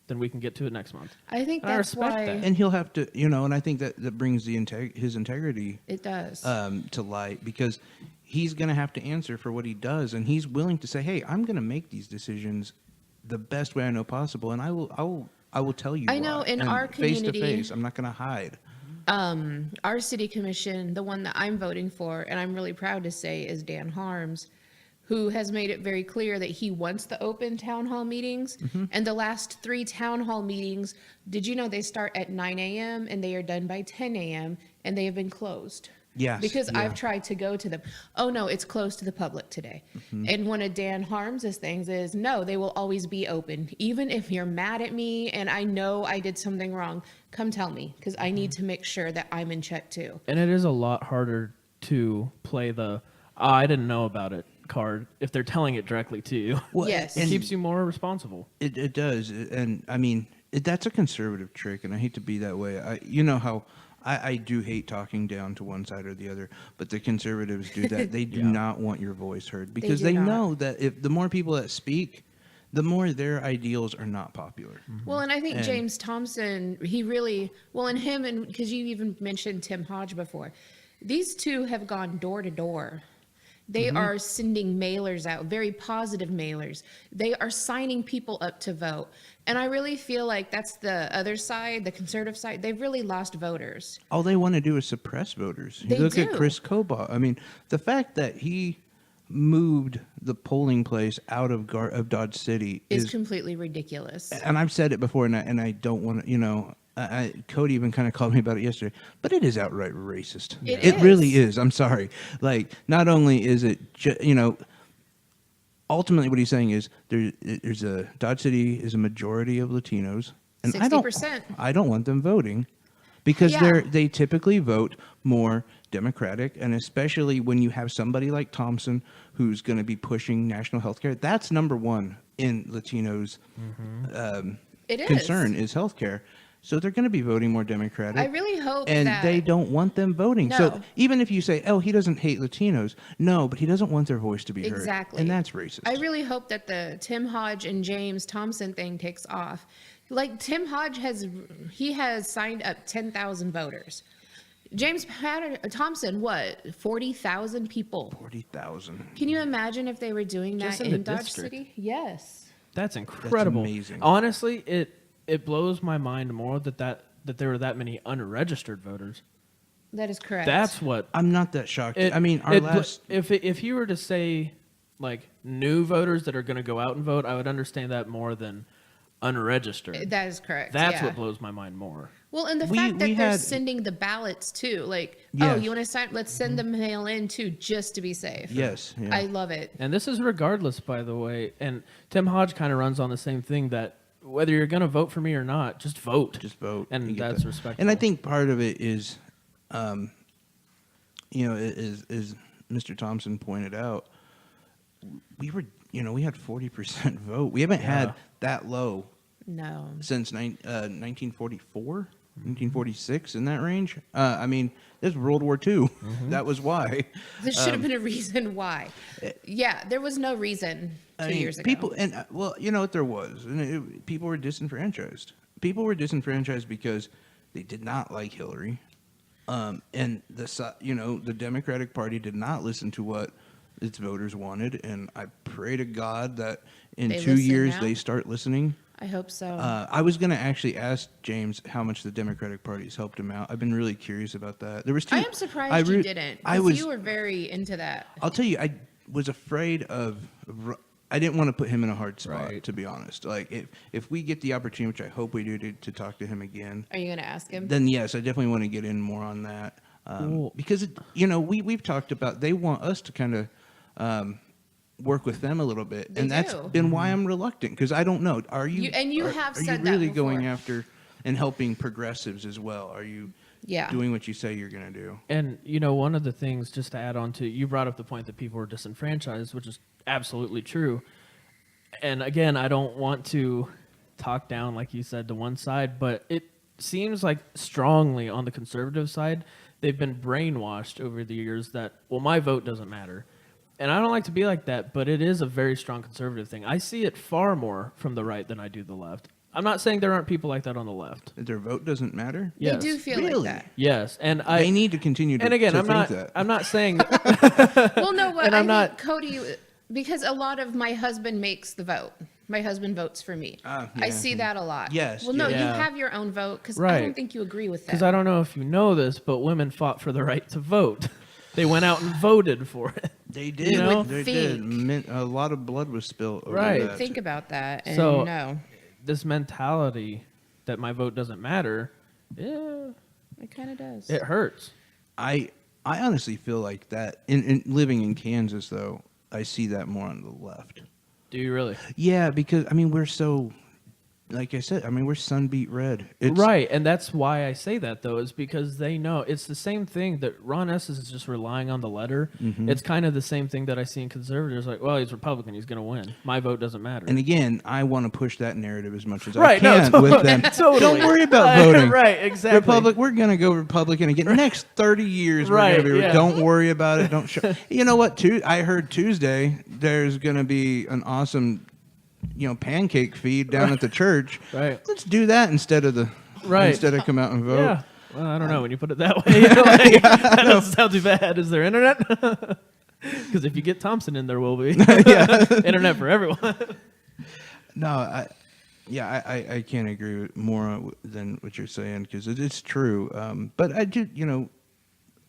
[SPEAKER 2] then we can get to it next month.
[SPEAKER 5] I think
[SPEAKER 2] And I
[SPEAKER 5] that's
[SPEAKER 2] respect
[SPEAKER 5] why
[SPEAKER 2] that.
[SPEAKER 4] And he'll have to, and I think that brings his integrity
[SPEAKER 5] it does.
[SPEAKER 4] to light, because he's going to have to answer for what he does, and he's willing to say, "Hey, I'm going to make these decisions the best way I know possible, and I will tell you."
[SPEAKER 5] I know
[SPEAKER 4] why."
[SPEAKER 5] in
[SPEAKER 4] And
[SPEAKER 5] our
[SPEAKER 4] face to
[SPEAKER 5] community-
[SPEAKER 4] face, I'm not going to hide.
[SPEAKER 5] Our city commission, the one that I'm voting for, and I'm really proud to say, is Dan Harms, who has made it very clear that he wants the open town hall meetings.
[SPEAKER 4] Mm-hmm.
[SPEAKER 5] And the last 3 town hall meetings, did you know they start at 9 a.m. and they are done by 10 a.m. and they have been closed?
[SPEAKER 4] Yes,
[SPEAKER 5] Because
[SPEAKER 4] yeah.
[SPEAKER 5] I've tried to go to them. Oh, no, it's closed to the public today.
[SPEAKER 4] Mm-hmm.
[SPEAKER 5] And one of Dan Harms's things is, no, they will always be open. Even if you're mad at me and I know I did something wrong, come tell me, because I need to make sure that I'm in check too.
[SPEAKER 2] And it is a lot harder to play the, I didn't know about it card if they're telling it directly to you.
[SPEAKER 4] Well,
[SPEAKER 5] Yes.
[SPEAKER 2] It
[SPEAKER 4] and
[SPEAKER 2] keeps you more responsible.
[SPEAKER 4] It does, and I mean that's a conservative trick, and I hate to be that way. You know how I do hate talking down to one side or the other, but the conservatives do that. They do not want your voice heard because
[SPEAKER 5] do
[SPEAKER 4] they
[SPEAKER 5] not.
[SPEAKER 4] know that if the more people that speak, the more their ideals are not popular.
[SPEAKER 5] Well, and I think
[SPEAKER 4] And-
[SPEAKER 5] James Thompson, he really, well, and him, and because you even mentioned Tim Hodge before, these two have gone door to door. They are sending mailers out, very positive mailers. They are signing people up to vote. And I really feel like that's the other side, the conservative side. They've really lost voters.
[SPEAKER 4] All they want to do is suppress voters. You
[SPEAKER 5] They
[SPEAKER 4] look at
[SPEAKER 5] do.
[SPEAKER 4] Chris Kobach. I mean, the fact that he moved the polling place out of Dodge City
[SPEAKER 5] Is
[SPEAKER 4] is,
[SPEAKER 5] completely ridiculous.
[SPEAKER 4] and I've said it before, and I don't want to, Cody even kind of called me about it yesterday, but it is outright racist.
[SPEAKER 5] It
[SPEAKER 4] really
[SPEAKER 5] is.
[SPEAKER 4] is. I'm sorry. Like, not only is it, ultimately what he's saying is there's a Dodge City is a majority of Latinos, and
[SPEAKER 5] 60%.
[SPEAKER 4] I don't want them voting because
[SPEAKER 5] Yeah.
[SPEAKER 4] they typically vote more Democratic, and especially when you have somebody like Thompson who's going to be pushing national health care. That's number one in Latinos'
[SPEAKER 5] It is.
[SPEAKER 4] concern is health care. So they're going to be voting more Democratic.
[SPEAKER 5] I really hope
[SPEAKER 4] and
[SPEAKER 5] that
[SPEAKER 4] they don't want them voting. So
[SPEAKER 5] No.
[SPEAKER 4] even if you say, "Oh, he doesn't hate Latinos," no, but he doesn't want their voice to be heard.
[SPEAKER 5] Exactly.
[SPEAKER 4] And that's racist.
[SPEAKER 5] I really hope that the Tim Hodge and James Thompson thing takes off. Like Tim Hodge has signed up 10,000 voters. James Thompson, what, 40,000 people?
[SPEAKER 4] 40,000.
[SPEAKER 5] Can you imagine if they were doing that
[SPEAKER 2] Just in the
[SPEAKER 5] Dodge
[SPEAKER 2] district.
[SPEAKER 5] City? Yes.
[SPEAKER 2] That's incredible.
[SPEAKER 4] amazing.
[SPEAKER 2] Honestly, it blows my mind more that there were that many unregistered voters.
[SPEAKER 5] That is correct.
[SPEAKER 2] That's what.
[SPEAKER 4] I'm not that shocked.
[SPEAKER 2] It,
[SPEAKER 4] I mean, our
[SPEAKER 2] it-
[SPEAKER 4] last
[SPEAKER 2] if you were to say like new voters that are going to go out and vote, I would understand that more than unregistered.
[SPEAKER 5] That is correct.
[SPEAKER 2] That's
[SPEAKER 5] yeah.
[SPEAKER 2] what blows my mind more.
[SPEAKER 5] Well, and the
[SPEAKER 4] We-
[SPEAKER 5] fact that
[SPEAKER 4] we
[SPEAKER 5] they're
[SPEAKER 4] had-
[SPEAKER 5] sending the ballots too, like,
[SPEAKER 4] Yes.
[SPEAKER 5] oh, you want to sign? Let's send the mail in too, just to be safe.
[SPEAKER 4] yes, yeah.
[SPEAKER 5] I love it.
[SPEAKER 2] And this is regardless, by the way. And Tim Hodge kind of runs on the same thing that whether you're going to vote for me or not, just vote.
[SPEAKER 4] just vote
[SPEAKER 2] And
[SPEAKER 4] get
[SPEAKER 2] that's
[SPEAKER 4] that.
[SPEAKER 2] respectable.
[SPEAKER 4] And I think part of it is, is Mr. Thompson pointed out, we were, we had 40% vote. We haven't had that low
[SPEAKER 5] No.
[SPEAKER 4] since 1944, 1946, in that range. I mean, this is World War II. That was why.
[SPEAKER 5] There should have been a reason why. Yeah, there was no reason 2
[SPEAKER 4] I mean,
[SPEAKER 5] years ago.
[SPEAKER 4] people, and well, you know what there was, and people were disenfranchised. People were disenfranchised because they did not like Hillary, and the Democratic Party did not listen to what its voters wanted. And I pray to God that in
[SPEAKER 5] They
[SPEAKER 4] 2
[SPEAKER 5] listen
[SPEAKER 4] years
[SPEAKER 5] now?
[SPEAKER 4] they start listening.
[SPEAKER 5] I hope so.
[SPEAKER 4] I was going to actually ask James how much the Democratic Party's helped him out. I've been really curious about that. There was two.
[SPEAKER 5] I am surprised you didn't.
[SPEAKER 4] I
[SPEAKER 5] 'cause
[SPEAKER 4] was.
[SPEAKER 5] you were very into that.
[SPEAKER 4] I'll tell you, I was afraid of. I didn't want to put him in a hard spot,
[SPEAKER 2] Right.
[SPEAKER 4] to be honest. Like if we get the opportunity, which I hope we do, to talk to him again,
[SPEAKER 5] Are you going to ask him?
[SPEAKER 4] then yes, I definitely want to get in more on that.
[SPEAKER 2] Cool.
[SPEAKER 4] Because we've talked about they want us to kind of work with them a little bit,
[SPEAKER 5] They
[SPEAKER 4] and that's
[SPEAKER 5] do.
[SPEAKER 4] been why I'm reluctant. Because I don't know. Are you?
[SPEAKER 5] You
[SPEAKER 4] are,
[SPEAKER 5] have
[SPEAKER 4] are
[SPEAKER 5] said
[SPEAKER 4] you
[SPEAKER 5] that
[SPEAKER 4] really going
[SPEAKER 5] before.
[SPEAKER 4] after and helping progressives as well? Are you?
[SPEAKER 5] Yeah.
[SPEAKER 4] Doing what you say you're going to do.
[SPEAKER 2] And one of the things, just to add on to, you brought up the point that people were disenfranchised, which is absolutely true. And again, I don't want to talk down, like you said, to one side, but it seems like strongly on the conservative side, they've been brainwashed over the years that, well, my vote doesn't matter. And I don't like to be like that, but it is a very strong conservative thing. I see it far more from the right than I do the left. I'm not saying there aren't people like that on the left.
[SPEAKER 4] That their vote doesn't matter.
[SPEAKER 5] They
[SPEAKER 2] Yes.
[SPEAKER 5] do feel
[SPEAKER 4] Really?
[SPEAKER 5] like
[SPEAKER 2] Yes, and
[SPEAKER 4] They need to continue to,
[SPEAKER 2] and again,
[SPEAKER 4] to
[SPEAKER 2] I'm
[SPEAKER 4] think
[SPEAKER 2] not.
[SPEAKER 4] that.
[SPEAKER 2] I'm not saying.
[SPEAKER 5] that. Well, no, what
[SPEAKER 2] And
[SPEAKER 5] I
[SPEAKER 2] I'm
[SPEAKER 5] think,
[SPEAKER 2] not-
[SPEAKER 5] Cody, because a lot of my husband makes the vote. My husband votes for me.
[SPEAKER 4] Ah,
[SPEAKER 5] I
[SPEAKER 4] yeah.
[SPEAKER 5] see that a lot.
[SPEAKER 4] Yes,
[SPEAKER 5] Well, no,
[SPEAKER 2] yeah.
[SPEAKER 5] you have your own vote because I
[SPEAKER 2] Right.
[SPEAKER 5] don't think you agree with that.
[SPEAKER 2] Because I don't know if you know this, but women fought for the right to vote. They went out and voted for it.
[SPEAKER 4] They did.
[SPEAKER 2] You know?
[SPEAKER 4] They
[SPEAKER 5] think.
[SPEAKER 4] did. A lot of blood was spilled over
[SPEAKER 2] Right.
[SPEAKER 4] that.
[SPEAKER 5] Think about that. And
[SPEAKER 2] So-
[SPEAKER 5] no,
[SPEAKER 2] This mentality that my vote doesn't matter, yeah,
[SPEAKER 5] it kind of does.
[SPEAKER 2] it hurts.
[SPEAKER 4] I honestly feel like that in living in Kansas, though, I see that more on the left.
[SPEAKER 2] Do you really?
[SPEAKER 4] Yeah, because I mean we're so like I said, I mean, we're sunbeat red. It's,
[SPEAKER 2] Right, and that's why I say that, though, is because they know it's the same thing that Ron Estes is just relying on the letter. It's kind of the same thing that I see in conservatives, like, well, he's Republican, he's going to win. My vote doesn't matter.
[SPEAKER 4] And again, I want to push that narrative as much as
[SPEAKER 2] Right,
[SPEAKER 4] I can with them.
[SPEAKER 2] Totally.
[SPEAKER 4] Don't worry about voting.
[SPEAKER 2] Right, exactly.
[SPEAKER 4] We're going to go Republican again. Next 30 years, we're
[SPEAKER 2] Right,
[SPEAKER 4] going to be.
[SPEAKER 2] yeah.
[SPEAKER 4] Don't worry about it. Don't show. You know what? I heard Tuesday there's going to be an awesome, pancake feed down at the church.
[SPEAKER 2] Right.
[SPEAKER 4] Let's do that instead of come out and vote.
[SPEAKER 2] Yeah. Well, I don't know when you put it that way. Like, that doesn't sound too bad. Is there internet? Because if you get Thompson in, there will be internet for everyone.
[SPEAKER 4] No, I can't agree with more than what you're saying because it's true. But I do,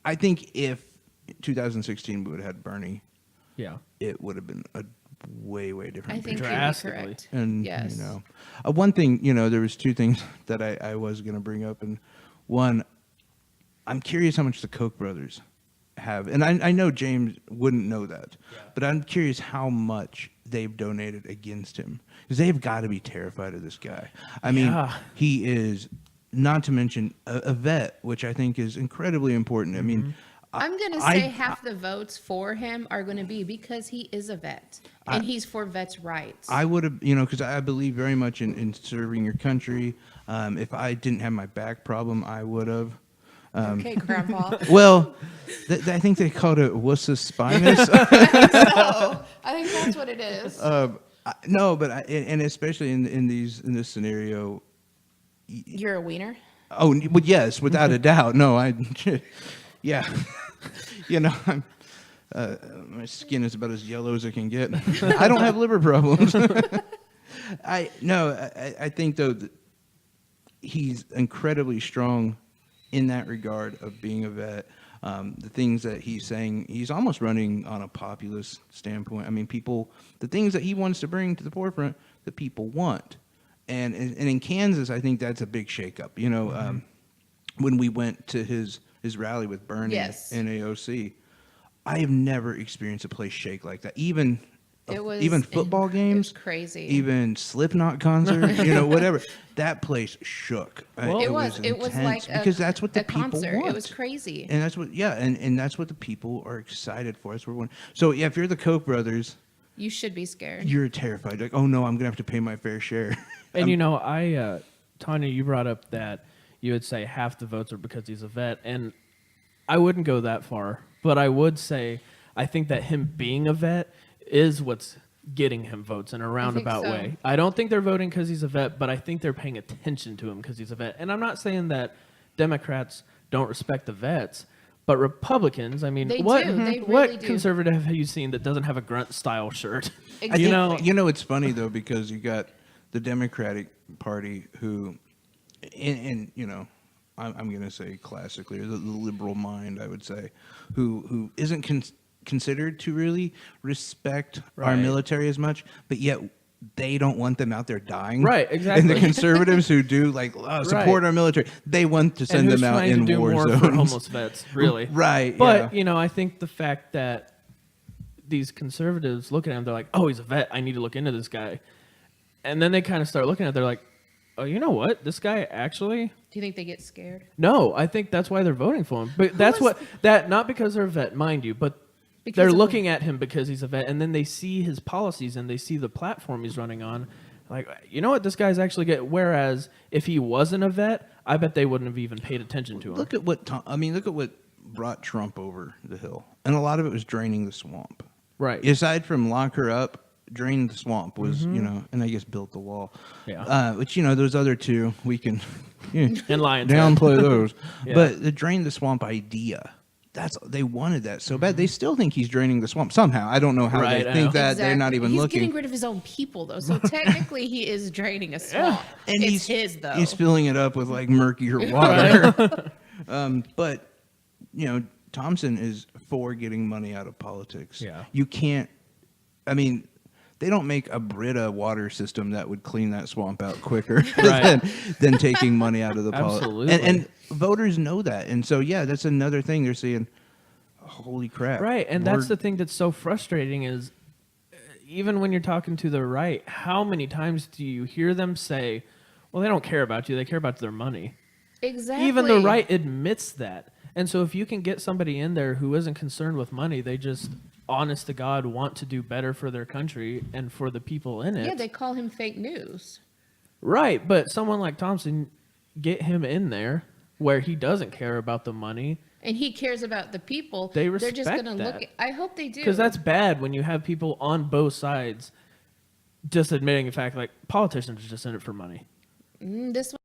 [SPEAKER 4] I think if 2016 we would have had Bernie,
[SPEAKER 2] Yeah.
[SPEAKER 4] it would have been a way different.
[SPEAKER 5] I think
[SPEAKER 4] picture.
[SPEAKER 5] you're
[SPEAKER 2] Drastically.
[SPEAKER 5] correct.
[SPEAKER 4] And
[SPEAKER 5] Yes.
[SPEAKER 4] one thing, there was two things that I was going to bring up, and one, I'm curious how much the Koch brothers have, and I know James wouldn't know that, but I'm curious how much they've donated against him because they've got to be terrified of this guy. I mean, he is, not to mention a vet, which I think is incredibly important. I mean.
[SPEAKER 5] I'm going to say half the votes for him are going to be because he is a vet and he's for vets' rights.
[SPEAKER 4] I would have, because I believe very much in serving your country. If I didn't have my back problem, I would have.
[SPEAKER 5] Okay, Grandpa.
[SPEAKER 4] Well, I think they called it wussus spinus.
[SPEAKER 5] I think that's what it is.
[SPEAKER 4] No, but and especially in this scenario.
[SPEAKER 5] You're a wiener?
[SPEAKER 4] Oh, well, yes, without a doubt. No, yeah. I'm, my skin is about as yellow as it can get. I don't have liver problems. I think though that he's incredibly strong in that regard of being a vet. The things that he's saying, he's almost running on a populist standpoint. I mean, the things that he wants to bring to the forefront, that people want. And in Kansas, I think that's a big shakeup. When we went to his rally with Bernie
[SPEAKER 5] Yes.
[SPEAKER 4] and AOC, I have never experienced a place shake like that. Even football
[SPEAKER 5] It
[SPEAKER 4] games,
[SPEAKER 5] was crazy.
[SPEAKER 4] even Slipknot concert, whatever. That place shook.
[SPEAKER 2] Well,
[SPEAKER 5] it was
[SPEAKER 4] intense
[SPEAKER 5] like
[SPEAKER 4] because that's what the people
[SPEAKER 5] concert.
[SPEAKER 4] want.
[SPEAKER 5] It was crazy.
[SPEAKER 4] And that's what, and that's what the people are excited for. That's what we're wanting. So yeah, if you're the Koch brothers,
[SPEAKER 5] You should be scared.
[SPEAKER 4] you're terrified. Like, oh no, I'm gonna have to pay my fair share.
[SPEAKER 2] And Tanya, you brought up that you would say half the votes are because he's a vet, and I wouldn't go that far, but I would say I think that him being a vet is what's getting him votes in a roundabout
[SPEAKER 5] so.
[SPEAKER 2] way. I don't think they're voting because he's a vet, but I think they're paying attention to him because he's a vet. And I'm not saying that Democrats don't respect the vets, but Republicans, I mean,
[SPEAKER 5] They
[SPEAKER 2] what
[SPEAKER 5] do. They
[SPEAKER 2] what
[SPEAKER 5] really do.
[SPEAKER 2] conservative have you seen that doesn't have a grunt style shirt?
[SPEAKER 5] Exactly.
[SPEAKER 4] It's funny though because you got the Democratic Party who, I'm going to say classically, or the liberal mind, I would say, who isn't considered to really respect our
[SPEAKER 2] Right.
[SPEAKER 4] military as much, but yet they don't want them out there dying.
[SPEAKER 2] Right, exactly.
[SPEAKER 4] And the conservatives who do support our military, they want to send
[SPEAKER 2] and who's
[SPEAKER 4] them out
[SPEAKER 2] trying
[SPEAKER 4] in
[SPEAKER 2] to do
[SPEAKER 4] war
[SPEAKER 2] more
[SPEAKER 4] zones.
[SPEAKER 2] for homeless vets, really.
[SPEAKER 4] Right.
[SPEAKER 2] But,
[SPEAKER 4] yeah.
[SPEAKER 2] I think the fact that these conservatives look at him, they're like, oh, he's a vet. I need to look into this guy. And then they kind of start looking at it. They're like, oh, you know what? This guy actually...
[SPEAKER 5] Do you think they get scared?
[SPEAKER 2] No, I think that's why they're voting for him. But not because they're a vet, mind you, but
[SPEAKER 5] Because
[SPEAKER 2] they're
[SPEAKER 5] of
[SPEAKER 2] looking at him because he's a vet, and then they see his policies and they see the platform he's running on. Like, you know what? This guy's actually get. Whereas if he wasn't a vet, I bet they wouldn't have even paid attention to him.
[SPEAKER 4] Look at what brought Trump over the hill, and a lot of it was draining the swamp.
[SPEAKER 2] Right.
[SPEAKER 4] Aside from lock her up, drain the swamp was and I guess built the wall.
[SPEAKER 2] Yeah.
[SPEAKER 4] Which those other two we can
[SPEAKER 2] And Lions.
[SPEAKER 4] downplay those,
[SPEAKER 2] Yeah.
[SPEAKER 4] but the drain the swamp idea. They wanted that so bad. They still think he's draining the swamp somehow. I don't know how
[SPEAKER 2] Right,
[SPEAKER 4] they
[SPEAKER 2] I
[SPEAKER 4] think
[SPEAKER 2] know.
[SPEAKER 4] that. They're not even
[SPEAKER 5] He's
[SPEAKER 4] looking.
[SPEAKER 5] getting rid of his own people, though. So technically, he is draining a swamp.
[SPEAKER 4] And
[SPEAKER 5] It's his, though.
[SPEAKER 4] He's filling it up with like murkier water. But Thompson is for getting money out of politics.
[SPEAKER 2] Yeah.
[SPEAKER 4] You can't. I mean, they don't make a Brita water system that would clean that swamp out quicker
[SPEAKER 2] Right.
[SPEAKER 4] than taking money out of the politics.
[SPEAKER 2] Absolutely.
[SPEAKER 4] And voters know that, and so that's another thing they're seeing. Holy crap!
[SPEAKER 2] Right, and that's the thing that's so frustrating is, even when you're talking to the right, how many times do you hear them say, well, they don't care about you, they care about their money?
[SPEAKER 5] Exactly.
[SPEAKER 2] Even the right admits that. And so if you can get somebody in there who isn't concerned with money, they just, honest to God, want to do better for their country and for the people in it.
[SPEAKER 5] Yeah, they call him fake news.
[SPEAKER 2] Right, but someone like Thompson, get him in there where he doesn't care about the money.
[SPEAKER 5] And he cares about the people.
[SPEAKER 2] They
[SPEAKER 5] They're just
[SPEAKER 2] respect
[SPEAKER 5] going to look.
[SPEAKER 2] that.
[SPEAKER 5] I hope they do.
[SPEAKER 2] Because that's bad when you have people on both sides just admitting the fact, like, politicians are just in it for money.
[SPEAKER 5] This